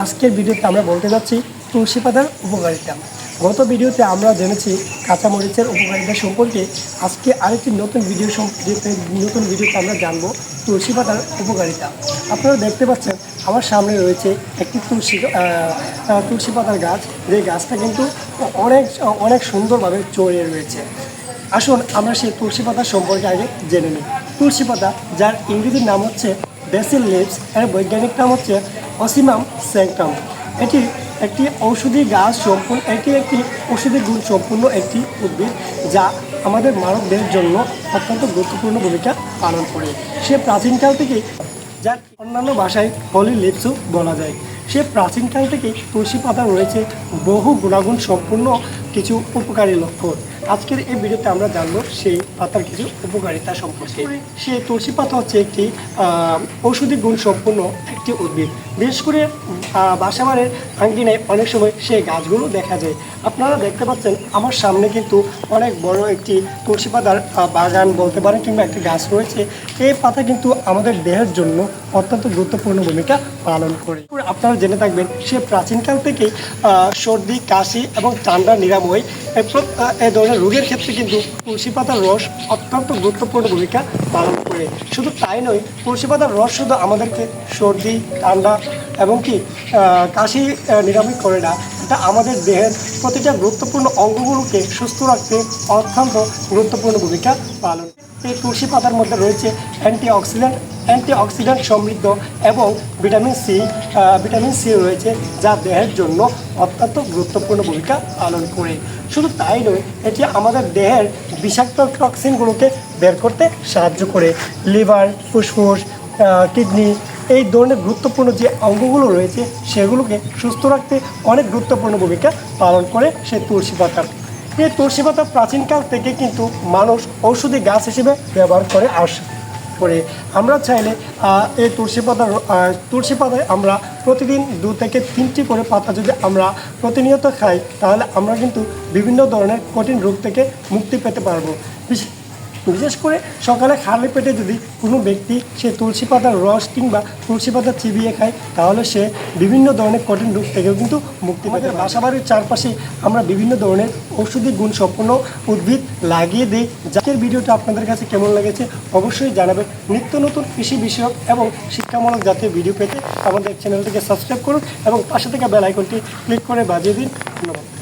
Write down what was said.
আজকের ভিডিওতে আমরা বলতে যাচ্ছি তুলসী পাতার উপকারিতা। গত ভিডিওতে আমরা জেনেছি কাঁচামরিচের উপকারিতা সম্পর্কে। আজকে আরেকটি নতুন ভিডিওতে আমরা জানবো তুলসী পাতার উপকারিতা। আপনারা দেখতে পাচ্ছেন আমার সামনে রয়েছে একটি তুলসী পাতার গাছ, যে গাছটা কিন্তু অনেক সুন্দরভাবে ছড়িয়ে রয়েছে। আসুন আমরা সেই তুলসী পাতা সম্পর্কে আগে জেনে নিই। তুলসী পাতা, যার ইংরেজির নাম হচ্ছে বেসিল লিভস, এর বৈজ্ঞানিক নাম হচ্ছে অসিমাম স্যাংটাম। এটি একটি ঔষধি গুণ সম্পূর্ণ একটি উদ্ভিদ, যা আমাদের মানব দেহের জন্য অত্যন্ত গুরুত্বপূর্ণ ভূমিকা পালন করে। সে প্রাচীনকাল থেকেই, যার অন্যান্য ভাষায় হলি লিভসও বলা যায়, সে প্রাচীনকাল থেকেই তুলসী পাতা রয়েছে বহু গুণাগুণ সম্পূর্ণ কিছু উপকারী লক্ষণ। আজকের এই ভিডিওতে আমরা জানবো সেই পাতার কিছু উপকারিতা সম্পর্কে। সেই তুলসী পাতা হচ্ছে একটি ঔষধি গুণ সম্পূর্ণ একটি উদ্ভিদ। বিশেষ করে বাসাবাড়ির আঙ্গিনায় অনেক সময় সেই গাছগুলো দেখা যায়। আপনারা দেখতে পাচ্ছেন আমার সামনে কিন্তু অনেক বড় একটি তুলসী পাতার বাগান বলতে পারেন, কিংবা একটি গাছ রয়েছে। এই পাতা কিন্তু আমাদের দেহের জন্য অত্যন্ত গুরুত্বপূর্ণ ভূমিকা পালন করে। আপনারা জেনে থাকবেন সে প্রাচীনকাল থেকেই সর্দি, কাশি এবং ঠান্ডা নিরাময় এই ধরনের রোগের ক্ষেত্রে কিন্তু তুলসী পাতার রস অত্যন্ত গুরুত্বপূর্ণ ভূমিকা পালন করে। শুধু তাই নয়, তুলসী পাতার রস শুধু আমাদেরকে সর্দি, ঠান্ডা এবং কাশি নিরাময় করে না, এটা আমাদের দেহের প্রতিটা গুরুত্বপূর্ণ অঙ্গগুলোকে সুস্থ রাখতে অত্যন্ত গুরুত্বপূর্ণ ভূমিকা পালন করে। এই তুলসী পাতার মধ্যে রয়েছে অ্যান্টিঅক্সিডেন্ট সমৃদ্ধ এবং ভিটামিন সি রয়েছে, যা দেহের জন্য অত্যন্ত গুরুত্বপূর্ণ ভূমিকা পালন করে। শুধু তাই নয়, এটি আমাদের দেহের বিষাক্ত টক্সিনগুলোকে বের করতে সাহায্য করে। লিভার, ফুসফুস, কিডনি, এই ধরনের গুরুত্বপূর্ণ যে অঙ্গগুলো রয়েছে সেগুলোকে সুস্থ রাখতে অনেক গুরুত্বপূর্ণ ভূমিকা পালন করে সেই তুলসী পাতা। এই তুলসী পাতা প্রাচীনকাল থেকে কিন্তু মানুষ ঔষধি গাছ হিসেবে ব্যবহার করে আমরা চাইলে এই তুলসী পাতায় আমরা প্রতিদিন 2 থেকে 3টি করে পাতা যদি আমরা প্রতিনিয়ত খাই, তাহলে আমরা কিন্তু বিভিন্ন ধরনের কঠিন রোগ থেকে মুক্তি পেতে পারবো। বিশেষ করে সকালে খালি পেটে যদি কোনো ব্যক্তি সে তুলসী পাতার রস কিংবা তুলসী পাতা চিবিয়ে খায়, তাহলে সে বিভিন্ন ধরনের কঠিন রোগ থেকেও কিন্তু মুক্তি পেতে পারে। বাসাবাড়ির চারপাশে আমরা বিভিন্ন ধরনের ঔষধি গুণ সম্পন্ন উদ্ভিদ লাগিয়ে দিই। যাদের ভিডিওটা আপনাদের কাছে কেমন লেগেছে অবশ্যই জানাবেন। নিত্য নতুন কৃষি বিষয়ক এবং শিক্ষামূলক জাতীয় ভিডিও পেতে আমাদের চ্যানেলটিকে সাবস্ক্রাইব করুন এবং পাশে থেকে বেল আইকনটি ক্লিক করে বাজিয়ে দিন। ধন্যবাদ।